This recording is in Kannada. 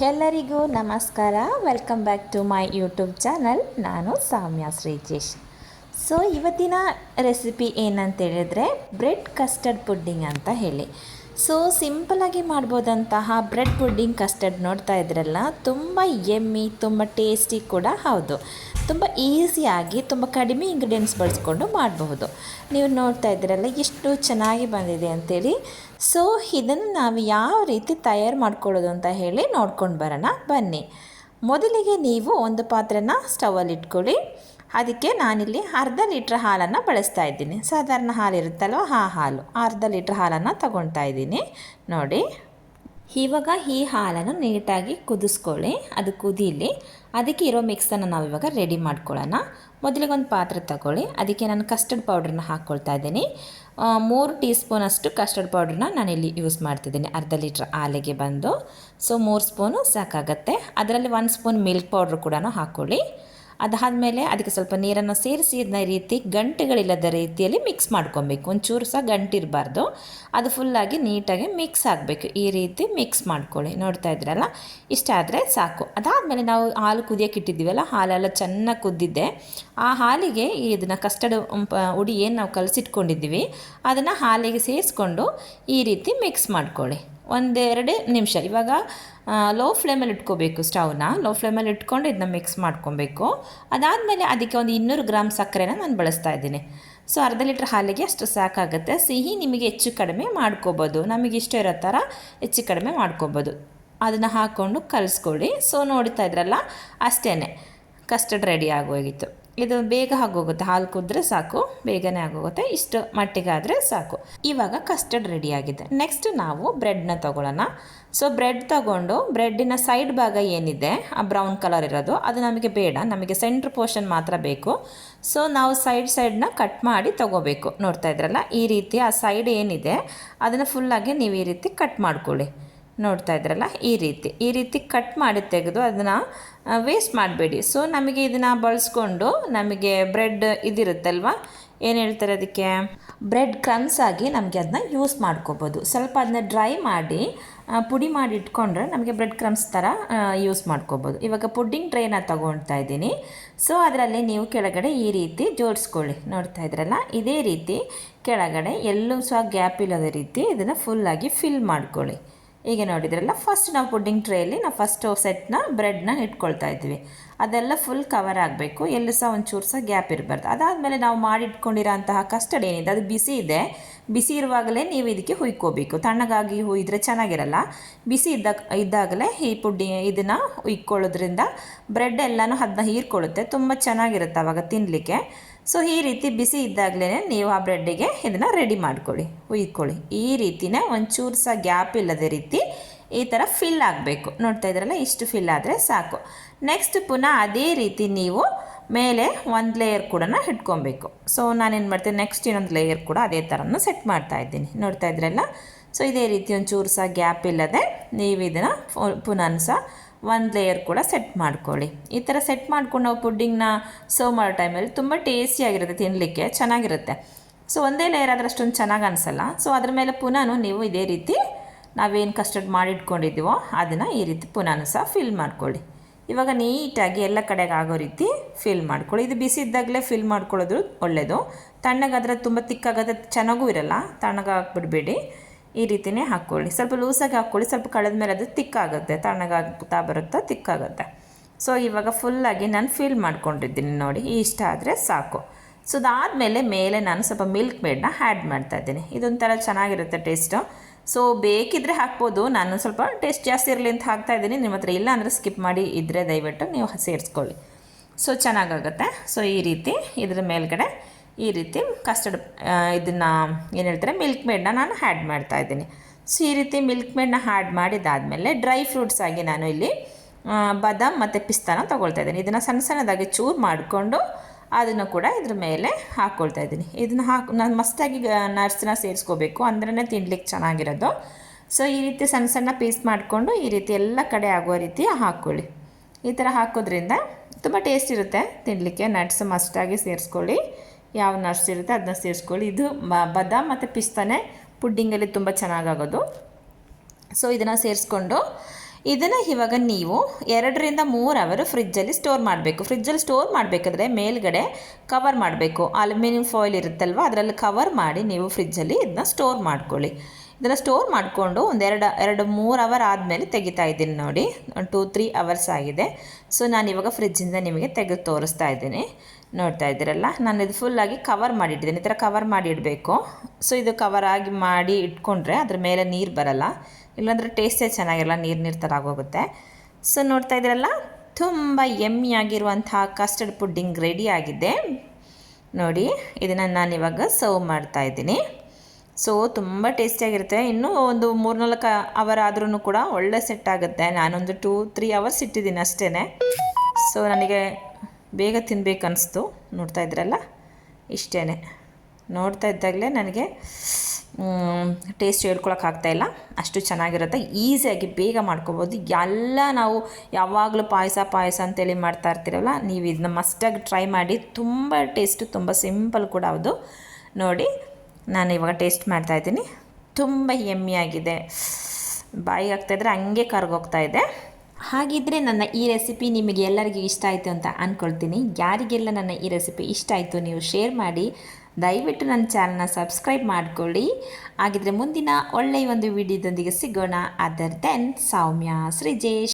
ಎಲ್ಲರಿಗೂ ನಮಸ್ಕಾರ. Welcome back to my YouTube channel. ನಾನು ಸೌಮ್ಯ ಶ್ರೀಜೇಶ್. ಸೊ ಇವತ್ತಿನ ರೆಸಿಪಿ ಏನಂತೇಳಿದರೆ ಬ್ರೆಡ್ ಕಸ್ಟರ್ಡ್ ಪುಡ್ಡಿಂಗ್ ಅಂತ ಹೇಳಿ. ಸೊ ಸಿಂಪಲಾಗಿ ಮಾಡ್ಬೋದಂತಹ ಬ್ರೆಡ್ ಪುಡ್ಡಿಂಗ್ ಕಸ್ಟರ್ಡ್ ನೋಡ್ತಾ ಇದ್ರಲ್ಲ, ತುಂಬ ಎಮ್ಮಿ, ತುಂಬ ಟೇಸ್ಟಿ ಕೂಡ ಹೌದು. ತುಂಬ ಈಸಿಯಾಗಿ ತುಂಬ ಕಡಿಮೆ ಇಂಗ್ರೀಡಿಯೆಂಟ್ಸ್ ಬಳಸ್ಕೊಂಡು ಮಾಡಬಹುದು. ನೀವು ನೋಡ್ತಾ ಇದ್ದೀರಲ್ಲ ಎಷ್ಟು ಚೆನ್ನಾಗಿ ಬಂದಿದೆ ಅಂಥೇಳಿ. ಸೊ ಇದನ್ನು ನಾವು ಯಾವ ರೀತಿ ತಯಾರು ಮಾಡ್ಕೊಳ್ಳೋದು ಅಂತ ಹೇಳಿ ನೋಡ್ಕೊಂಡು ಬರೋಣ ಬನ್ನಿ. ಮೊದಲಿಗೆ ನೀವು ಒಂದು ಪಾತ್ರೆನ ಸ್ಟವಲ್ಲಿ ಇಟ್ಕೊಳ್ಳಿ. ಅದಕ್ಕೆ ನಾನಿಲ್ಲಿ ಅರ್ಧ ಲೀಟ್ರ್ ಹಾಲನ್ನು ಬಳಸ್ತಾ ಇದ್ದೀನಿ. ಸಾಧಾರಣ ಹಾಲು ಇರುತ್ತಲ್ವ, ಆ ಹಾಲು ಅರ್ಧ ಲೀಟ್ರ್ ಹಾಲನ್ನು ತಗೊಳ್ತಾ ಇದ್ದೀನಿ ನೋಡಿ. ಇವಾಗ ಈ ಹಾಲನ್ನು ನೀಟಾಗಿ ಕುದಿಸ್ಕೊಳ್ಳಿ. ಅದು ಕುದೀಲಿ. ಅದಕ್ಕೆ ಇರೋ ಮಿಕ್ಸನ್ನು ನಾವು ಇವಾಗ ರೆಡಿ ಮಾಡ್ಕೊಳ್ಳೋಣ. ಮೊದಲಿಗೆ ಒಂದು ಪಾತ್ರೆ ತಗೊಳ್ಳಿ. ಅದಕ್ಕೆ ನಾನು ಕಸ್ಟರ್ಡ್ ಪೌಡ್ರನ್ನ ಹಾಕ್ಕೊಳ್ತಾ ಇದ್ದೀನಿ. 3 ಟೀ ಸ್ಪೂನಷ್ಟು ಕಸ್ಟರ್ಡ್ ಪೌಡ್ರನ್ನ ನಾನಿಲ್ಲಿ ಯೂಸ್ ಮಾಡ್ತಿದ್ದೀನಿ ಅರ್ಧ ಲೀಟ್ರ್ ಹಾಲಿಗೆ ಬಂದು. ಸೊ 3 ಸ್ಪೂನು ಸಾಕಾಗತ್ತೆ. ಅದರಲ್ಲಿ 1 ಸ್ಪೂನ್ ಮಿಲ್ಕ್ ಪೌಡ್ರ್ ಕೂಡ ಹಾಕ್ಕೊಳ್ಳಿ. ಅದಾದಮೇಲೆ ಅದಕ್ಕೆ ಸ್ವಲ್ಪ ನೀರನ್ನು ಸೇರಿಸಿ ಇದನ್ನ ಈ ರೀತಿ ಗಂಟೆಗಳಿಲ್ಲದ ರೀತಿಯಲ್ಲಿ ಮಿಕ್ಸ್ ಮಾಡ್ಕೊಬೇಕು. ಒಂಚೂರು ಸಹ ಗಂಟಿರಬಾರ್ದು. ಅದು ಫುಲ್ಲಾಗಿ ನೀಟಾಗಿ ಮಿಕ್ಸ್ ಆಗಬೇಕು. ಈ ರೀತಿ ಮಿಕ್ಸ್ ಮಾಡ್ಕೊಳ್ಳಿ. ನೋಡ್ತಾ ಇದ್ರಲ್ಲ, ಇಷ್ಟ ಆದರೆ ಸಾಕು. ಅದಾದಮೇಲೆ ನಾವು ಹಾಲು ಕುದಿಯೋಕೆ ಇಟ್ಟಿದ್ದೀವಲ್ಲ, ಹಾಲೆಲ್ಲ ಚೆನ್ನಾಗಿ ಕುದ್ದಿದ್ದೆ. ಆ ಹಾಲಿಗೆ ಇದನ್ನು ಕಸ್ಟರ್ಡ್ ಹುಡಿ ಏನು ನಾವು ಕಲಸಿಟ್ಕೊಂಡಿದ್ದೀವಿ ಅದನ್ನು ಹಾಲಿಗೆ ಸೇರಿಸ್ಕೊಂಡು ಈ ರೀತಿ ಮಿಕ್ಸ್ ಮಾಡ್ಕೊಳ್ಳಿ. 1-2 ನಿಮಿಷ. ಇವಾಗ ಲೋ ಫ್ಲೇಮಲ್ಲಿ ಇಟ್ಕೋಬೇಕು. ಸ್ಟವ್ನ ಲೋ ಫ್ಲೇಮಲ್ಲಿ ಇಟ್ಕೊಂಡು ಇದನ್ನ ಮಿಕ್ಸ್ ಮಾಡ್ಕೊಬೇಕು. ಅದಾದಮೇಲೆ ಅದಕ್ಕೆ ಒಂದು 200 ಗ್ರಾಮ್ ಸಕ್ಕರೆನ ನಾನು ಬಳಸ್ತಾ ಇದ್ದೀನಿ. ಸೊ ಅರ್ಧ ಲೀಟ್ರ್ ಹಾಲಿಗೆ ಅಷ್ಟು ಸಾಕಾಗುತ್ತೆ. ಸಿಹಿ ನಿಮಗೆ ಹೆಚ್ಚು ಕಡಿಮೆ ಮಾಡ್ಕೋಬೋದು. ನಮಗೆ ಇಷ್ಟ ಇರೋ ಥರ ಹೆಚ್ಚು ಕಡಿಮೆ ಮಾಡ್ಕೋಬೋದು. ಅದನ್ನು ಹಾಕ್ಕೊಂಡು ಕಲಿಸ್ಕೊಳ್ಳಿ. ಸೊ ನೋಡ್ತಾ ಇದ್ರಲ್ಲ, ಅಷ್ಟೇ, ಕಸ್ಟರ್ಡ್ ರೆಡಿ ಆಗೋಗಿತ್ತು. ಇದು ಬೇಗ ಆಗೋಗುತ್ತೆ. ಹಾಲು ಕುದ್ರೆ ಸಾಕು, ಬೇಗನೆ ಆಗೋಗುತ್ತೆ. ಇಷ್ಟು ಮಟ್ಟಿಗಾದರೆ ಸಾಕು. ಇವಾಗ ಕಸ್ಟರ್ಡ್ ರೆಡಿಯಾಗಿದೆ. ನೆಕ್ಸ್ಟ್ ನಾವು ಬ್ರೆಡ್ನ ತೊಗೊಳ್ಳೋಣ. ಸೊ ಬ್ರೆಡ್ ತೊಗೊಂಡು ಬ್ರೆಡ್ಡಿನ ಸೈಡ್ ಭಾಗ ಏನಿದೆ ಆ ಬ್ರೌನ್ ಕಲರ್ ಇರೋದು ಅದು ನಮಗೆ ಬೇಡ. ನಮಗೆ ಸೆಂಟ್ರ್ ಪೋರ್ಷನ್ ಮಾತ್ರ ಬೇಕು. ಸೊ ನಾವು ಸೈಡ್ನ ಕಟ್ ಮಾಡಿ ತೊಗೋಬೇಕು. ನೋಡ್ತಾ ಇದ್ರಲ್ಲ, ಈ ರೀತಿ ಆ ಸೈಡ್ ಏನಿದೆ ಅದನ್ನು ಫುಲ್ಲಾಗಿ ನೀವು ಈ ರೀತಿ ಕಟ್ ಮಾಡ್ಕೊಳ್ಳಿ. ನೋಡ್ತಾ ಇದ್ರಲ್ಲ, ಈ ರೀತಿ ಕಟ್ ಮಾಡಿ ತೆಗೆದು ಅದನ್ನು ವೇಸ್ಟ್ ಮಾಡಬೇಡಿ. ಸೊ ನಮಗೆ ಇದನ್ನು ಬಳಸ್ಕೊಂಡು ನಮಗೆ ಬ್ರೆಡ್ ಇದಿರುತ್ತಲ್ವ, ಏನು ಹೇಳ್ತಾರೆ ಅದಕ್ಕೆ, ಬ್ರೆಡ್ ಕ್ರಮ್ಸ್ ಆಗಿ ನಮಗೆ ಅದನ್ನ ಯೂಸ್ ಮಾಡ್ಕೋಬೋದು. ಸ್ವಲ್ಪ ಅದನ್ನ ಡ್ರೈ ಮಾಡಿ ಪುಡಿ ಮಾಡಿ ಇಟ್ಕೊಂಡ್ರೆ ನಮಗೆ ಬ್ರೆಡ್ ಕ್ರಮ್ಸ್ ಥರ ಯೂಸ್ ಮಾಡ್ಕೋಬೋದು. ಇವಾಗ ಪುಡ್ಡಿಂಗ್ ಟ್ರೇನ ತೊಗೊಳ್ತಾ ಇದ್ದೀನಿ. ಸೊ ಅದರಲ್ಲಿ ನೀವು ಕೆಳಗಡೆ ಈ ರೀತಿ ಜೋಡಿಸ್ಕೊಳ್ಳಿ. ನೋಡ್ತಾ ಇದ್ರಲ್ಲ, ಇದೇ ರೀತಿ ಕೆಳಗಡೆ ಎಲ್ಲೂ ಸಹ ಗ್ಯಾಪ್ ಇಲ್ಲದ ರೀತಿ ಇದನ್ನು ಫುಲ್ಲಾಗಿ ಫಿಲ್ ಮಾಡ್ಕೊಳ್ಳಿ. ಈಗ ನೋಡಿದ್ರಲ್ಲ, ಫಸ್ಟ್ ನಾವು ಪುಡ್ಡಿಂಗ್ ಟ್ರೇಯಲ್ಲಿ ನಾವು ಫಸ್ಟ್ ಸೆಟ್ನ ಬ್ರೆಡ್ನ ಇಟ್ಕೊಳ್ತಾ ಇದ್ವಿ. ಅದೆಲ್ಲ ಫುಲ್ ಕವರ್ ಆಗಬೇಕು. ಎಲ್ಲೂ ಸಹ ಒಂಚೂರು ಸಹ ಗ್ಯಾಪ್ ಇರಬಾರ್ದು. ಅದಾದಮೇಲೆ ನಾವು ಮಾಡಿಟ್ಕೊಂಡಿರೋ ಅಂತಹ ಕಸ್ಟರ್ಡ್ ಏನಿದೆ ಅದು ಬಿಸಿ ಇದೆ. ಬಿಸಿ ಇರುವಾಗಲೇ ನೀವು ಇದಕ್ಕೆ ಹುಯ್ಕೋಬೇಕು. ತಣ್ಣಗಾಗಿ ಹುಯ್ದರೆ ಚೆನ್ನಾಗಿರಲ್ಲ. ಬಿಸಿ ಇದ್ದಾಗಲೇ ಈ ಇದನ್ನು ಹುಯ್ಕೊಳ್ಳೋದ್ರಿಂದ ಬ್ರೆಡ್ ಎಲ್ಲನೂ ಅದನ್ನ ಹೀರ್ಕೊಳ್ಳುತ್ತೆ. ತುಂಬ ಚೆನ್ನಾಗಿರುತ್ತೆ ಆವಾಗ ತಿನ್ನಲಿಕ್ಕೆ. ಸೊ ಈ ರೀತಿ ಬಿಸಿ ಇದ್ದಾಗಲೇ ನೀವು ಆ ಬ್ರೆಡ್ಡಿಗೆ ಇದನ್ನು ರೆಡಿ ಮಾಡ್ಕೊಳ್ಳಿ, ಹುಯ್ಕೊಳ್ಳಿ. ಈ ರೀತಿನೇ ಒಂಚೂರು ಸಹ ಗ್ಯಾಪ್ ಇಲ್ಲದ ರೀತಿ ಈ ಥರ ಫಿಲ್ ಆಗಬೇಕು. ನೋಡ್ತಾ ಇದ್ರಲ್ಲ, ಇಷ್ಟು ಫಿಲ್ ಆದರೆ ಸಾಕು. ನೆಕ್ಸ್ಟ್ ಪುನಃ ಅದೇ ರೀತಿ ನೀವು ಮೇಲೆ ಒಂದು ಲೇಯರ್ ಕೂಡ ಇಟ್ಕೊಬೇಕು. ಸೊ ನಾನೇನು ಮಾಡ್ತೀನಿ, ನೆಕ್ಸ್ಟ್ ಇನ್ನೊಂದು ಲೇಯರ್ ಕೂಡ ಅದೇ ಥರನೂ ಸೆಟ್ ಮಾಡ್ತಾ ಇದ್ದೀನಿ. ನೋಡ್ತಾ ಇದ್ರಲ್ಲ, ಸೊ ಇದೇ ರೀತಿ ಒಂಚೂರು ಸಹ ಗ್ಯಾಪ್ ಇಲ್ಲದೆ ನೀವು ಇದನ್ನು ಪುನಃ ಸಹ ಒಂದು ಲೇಯರ್ ಕೂಡ ಸೆಟ್ ಮಾಡ್ಕೊಳ್ಳಿ. ಈ ಥರ ಸೆಟ್ ಮಾಡ್ಕೊಂಡು ನಾವು ಪುಡ್ಡಿಂಗ್ನ ಸರ್ವ್ ಮಾಡೋ ಟೈಮಲ್ಲಿ ತುಂಬ ಟೇಸ್ಟಿಯಾಗಿರುತ್ತೆ, ತಿನ್ನಲಿಕ್ಕೆ ಚೆನ್ನಾಗಿರುತ್ತೆ. ಸೊ ಒಂದೇ ಲೇಯರ್ ಆದರೆ ಅಷ್ಟೊಂದು ಚೆನ್ನಾಗಿ ಅನಿಸಲ್ಲ. ಸೊ ಅದ್ರ ಮೇಲೆ ಪುನಃ ನೀವು ಇದೇ ರೀತಿ ನಾವೇನು ಕಸ್ಟರ್ಡ್ ಮಾಡಿಟ್ಕೊಂಡಿದ್ದೀವೋ ಅದನ್ನು ಈ ರೀತಿ ಪುನಃ ಸಹ ಫಿಲ್ ಮಾಡ್ಕೊಳ್ಳಿ. ಇವಾಗ ನೀಟಾಗಿ ಎಲ್ಲ ಕಡೆಗೆ ಆಗೋ ರೀತಿ ಫಿಲ್ ಮಾಡ್ಕೊಳ್ಳಿ. ಇದು ಬಿಸಿ ಇದ್ದಾಗಲೇ ಫಿಲ್ ಮಾಡ್ಕೊಳ್ಳೋದು ಒಳ್ಳೆಯದು. ತಣ್ಣಗಾದರೆ ತುಂಬ ತಿಕ್ಕಾಗತ್ತೆ, ಚೆನ್ನಾಗೂ ಇರಲ್ಲ. ತಣ್ಣಗಾಗ್ಬಿಡ್ಬೇಡಿ. ಈ ರೀತಿಯೇ ಹಾಕ್ಕೊಳ್ಳಿ. ಸ್ವಲ್ಪ ಲೂಸಾಗಿ ಹಾಕ್ಕೊಳ್ಳಿ. ಸ್ವಲ್ಪ ಕಳೆದ ಮೇಲೆ ಅದು ತಿಕ್ಕಾಗುತ್ತೆ, ತಣ್ಣಗಾಗ್ತಾ ಬರುತ್ತಾ ತಿಕ್ಕಾಗುತ್ತೆ. ಸೊ ಇವಾಗ ಫುಲ್ಲಾಗಿ ನಾನು ಫಿಲ್ ಮಾಡ್ಕೊಂಡಿದ್ದೀನಿ ನೋಡಿ. ಇಷ್ಟ ಆದರೆ ಸಾಕು. ಸೊ ಅದಾದಮೇಲೆ ಮೇಲೆ ನಾನು ಸ್ವಲ್ಪ ಮಿಲ್ಕ್ ಮೇಡನ್ನ ಆ್ಯಡ್ ಮಾಡ್ತಾಯಿದ್ದೀನಿ. ಇದೊಂಥರ ಚೆನ್ನಾಗಿರುತ್ತೆ ಟೇಸ್ಟು. ಸೊ ಬೇಕಿದ್ದರೆ ಹಾಕ್ಬೋದು. ನಾನು ಸ್ವಲ್ಪ ಟೇಸ್ಟ್ ಜಾಸ್ತಿ ಇರಲಿ ಅಂತ ಹಾಕ್ತಾಯಿದ್ದೀನಿ. ನಿಮ್ಮ ಹತ್ರ ಇಲ್ಲ ಅಂದರೆ ಸ್ಕಿಪ್ ಮಾಡಿ ಇದ್ದರೆ ದಯವಿಟ್ಟು ನೀವು ಸೇರಿಸ್ಕೊಳ್ಳಿ. ಸೊ ಚೆನ್ನಾಗಾಗುತ್ತೆ. ಸೊ ಈ ರೀತಿ ಇದ್ರ ಮೇಲ್ಗಡೆ ಈ ರೀತಿ ಕಸ್ಟರ್ಡ್ ಇದನ್ನು ಏನು ಹೇಳ್ತಾರೆ, ಮಿಲ್ಕ್ ಮೇಡನ್ನ ನಾನು ಆ್ಯಡ್ ಮಾಡ್ತಾಯಿದ್ದೀನಿ. ಸೊ ಈ ರೀತಿ ಮಿಲ್ಕ್ ಮೇಡನ್ನ ಆ್ಯಡ್ ಮಾಡಿದಾದಮೇಲೆ ಡ್ರೈ ಫ್ರೂಟ್ಸ್ ಆಗಿ ನಾನು ಇಲ್ಲಿ ಬಾದಾಮ್ ಮತ್ತು ಪಿಸ್ತಾನ ತೊಗೊಳ್ತಾ ಇದ್ದೀನಿ. ಇದನ್ನು ಸಣ್ಣದಾಗಿ ಚೂರು ಮಾಡಿಕೊಂಡು ಅದನ್ನು ಕೂಡ ಇದ್ರ ಮೇಲೆ ಹಾಕ್ಕೊಳ್ತಾ ಇದ್ದೀನಿ. ಇದನ್ನು ನಾನು ಮಸ್ತಾಗಿ ನಟ್ಸ್ನ ಸೇರಿಸ್ಕೋಬೇಕು, ಅಂದ್ರೇ ತಿನ್ಲಿಕ್ಕೆ ಚೆನ್ನಾಗಿರೋದು. ಸೊ ಈ ರೀತಿ ಸಣ್ಣ ಪೀಸ್ ಮಾಡಿಕೊಂಡು ಈ ರೀತಿ ಎಲ್ಲ ಕಡೆ ಆಗೋ ರೀತಿ ಹಾಕ್ಕೊಳ್ಳಿ. ಈ ಥರ ಹಾಕೋದ್ರಿಂದ ತುಂಬ ಟೇಸ್ಟ್ ಇರುತ್ತೆ ತಿನ್ನಲಿಕ್ಕೆ. ನಟ್ಸ್ ಮಸ್ಟಾಗಿ ಸೇರಿಸ್ಕೊಳ್ಳಿ. ಯಾವ ನಟ್ಸ್ ಇರುತ್ತೆ ಅದನ್ನ ಸೇರಿಸ್ಕೊಳ್ಳಿ. ಇದು ಬಾದಾಮ್ ಮತ್ತು ಪಿಸ್ತಾನೆ ಪುಡ್ಡಿಂಗಲ್ಲಿ ತುಂಬ ಚೆನ್ನಾಗಾಗೋದು. ಸೊ ಇದನ್ನು ಸೇರಿಸ್ಕೊಂಡು ಇದನ್ನು ಇವಾಗ ನೀವು 2 ರಿಂದ 3 ಅವರ್ ಫ್ರಿಜ್ಜಲ್ಲಿ ಸ್ಟೋರ್ ಮಾಡಬೇಕು. ಫ್ರಿಜ್ಜಲ್ಲಿ ಸ್ಟೋರ್ ಮಾಡಬೇಕಾದ್ರೆ ಮೇಲ್ಗಡೆ ಕವರ್ ಮಾಡಬೇಕು. ಅಲ್ಯೂಮಿನಿಯಂ ಫಾಯಿಲ್ ಇರುತ್ತಲ್ವ, ಅದರಲ್ಲಿ ಕವರ್ ಮಾಡಿ ನೀವು ಫ್ರಿಜ್ಜಲ್ಲಿ ಇದನ್ನ ಸ್ಟೋರ್ ಮಾಡ್ಕೊಳ್ಳಿ. ಇದನ್ನು ಸ್ಟೋರ್ ಮಾಡಿಕೊಂಡು ಒಂದು 2-3 ಅವರ್ ಆದಮೇಲೆ ತೆಗಿತಾ ಇದ್ದೀನಿ ನೋಡಿ. 2-3 ಅವರ್ಸ್ ಆಗಿದೆ. ಸೊ ನಾನಿವಾಗ ಫ್ರಿಜ್ಜಿಂದ ನಿಮಗೆ ತೆಗೆದು ತೋರಿಸ್ತಾ ಇದ್ದೀನಿ. ನೋಡ್ತಾ ಇದ್ದೀರಲ್ಲ, ನಾನು ಇದು ಫುಲ್ಲಾಗಿ ಕವರ್ ಮಾಡಿಟ್ಟಿದ್ದೀನಿ. ಈ ಥರ ಕವರ್ ಮಾಡಿ ಇಡಬೇಕು. ಸೊ ಇದು ಕವರ್ ಆಗಿ ಮಾಡಿ ಇಟ್ಕೊಂಡ್ರೆ ಅದ್ರ ಮೇಲೆ ನೀರು ಬರಲ್ಲ, ಇಲ್ಲಾಂದರೆ ಟೇಸ್ಟೇ ಚೆನ್ನಾಗಿರಲ್ಲ, ನೀರು ಥರ ಆಗೋಗುತ್ತೆ. ಸೊ ನೋಡ್ತಾ ಇದ್ದೀರಲ್ಲ, ತುಂಬ ಯಮ್ಮಿಯಾಗಿರುವಂತಹ ಕಸ್ಟರ್ಡ್ ಪುಡ್ಡಿಂಗ್ ರೆಡಿ ಆಗಿದೆ ನೋಡಿ. ಇದನ್ನು ನಾನಿವಾಗ ಸರ್ವ್ ಮಾಡ್ತಾ ಇದ್ದೀನಿ. ಸೊ ತುಂಬ ಟೇಸ್ಟಿಯಾಗಿರುತ್ತೆ. ಇನ್ನೂ ಒಂದು 3-4 ಅವರ್ ಆದ್ರೂ ಕೂಡ ಒಳ್ಳೆ ಸೆಟ್ ಆಗುತ್ತೆ. ನಾನೊಂದು 2-3 ಅವರ್ಸ್ ಇಟ್ಟಿದ್ದೀನಿ ಅಷ್ಟೇ. ಸೊ ನನಗೆ ಬೇಗ ತಿನ್ನಬೇಕು ಅನಿಸ್ತು. ನೋಡ್ತಾ ಇದ್ರಲ್ಲ, ಇಷ್ಟೇ. ನೋಡ್ತಾ ಇದ್ದಾಗಲೇ ನನಗೆ ಟೇಸ್ಟ್ ಹೇಳ್ಕೊಳಕ್ಕಾಗ್ತಾಯಿಲ್ಲ, ಅಷ್ಟು ಚೆನ್ನಾಗಿರುತ್ತೆ. ಈಸಿಯಾಗಿ ಬೇಗ ಮಾಡ್ಕೊಬೋದು. ಎಲ್ಲ ನಾವು ಯಾವಾಗಲೂ ಪಾಯಸ ಅಂತೇಳಿ ಮಾಡ್ತಾ ಇರ್ತೀರಲ್ಲ, ನೀವು ಇದನ್ನ ಮಸ್ಟಾಗಿ ಟ್ರೈ ಮಾಡಿ. ತುಂಬ ಟೇಸ್ಟು, ತುಂಬ ಸಿಂಪಲ್ ಕೂಡ ಹೌದು. ನೋಡಿ, ನಾನು ಇವಾಗ ಟೇಸ್ಟ್ ಮಾಡ್ತಾಯಿದ್ದೀನಿ. ತುಂಬ ಯಮ್ಮಿಯಾಗಿದೆ. ಬಾಯಿಗೆ ಆಗ್ತಾಯಿದ್ರೆ ಹಂಗೆ ಕರ್ಗೋಗ್ತಾ ಇದೆ. ಹಾಗಿದ್ದರೆ ನನ್ನ ಈ ರೆಸಿಪಿ ನಿಮಗೆ ಎಲ್ಲರಿಗೂ ಇಷ್ಟ ಆಯಿತು ಅಂತ ಅಂದ್ಕೊಳ್ತೀನಿ. ಯಾರಿಗೆಲ್ಲ ನನ್ನ ಈ ರೆಸಿಪಿ ಇಷ್ಟ ಆಯಿತು ನೀವು ಶೇರ್ ಮಾಡಿ. ದಯವಿಟ್ಟು ನನ್ನ ಚಾನಲ್ನ ಸಬ್ಸ್ಕ್ರೈಬ್ ಮಾಡಿಕೊಳ್ಳಿ. ಹಾಗಿದ್ರೆ ಮುಂದಿನ ಒಳ್ಳೆಯ ಒಂದು ವಿಡಿಯೋದೊಂದಿಗೆ ಸಿಗೋಣ. ಅದರ್ ದೆನ್ ಸೌಮ್ಯ ಶ್ರೀಜೇಶ್.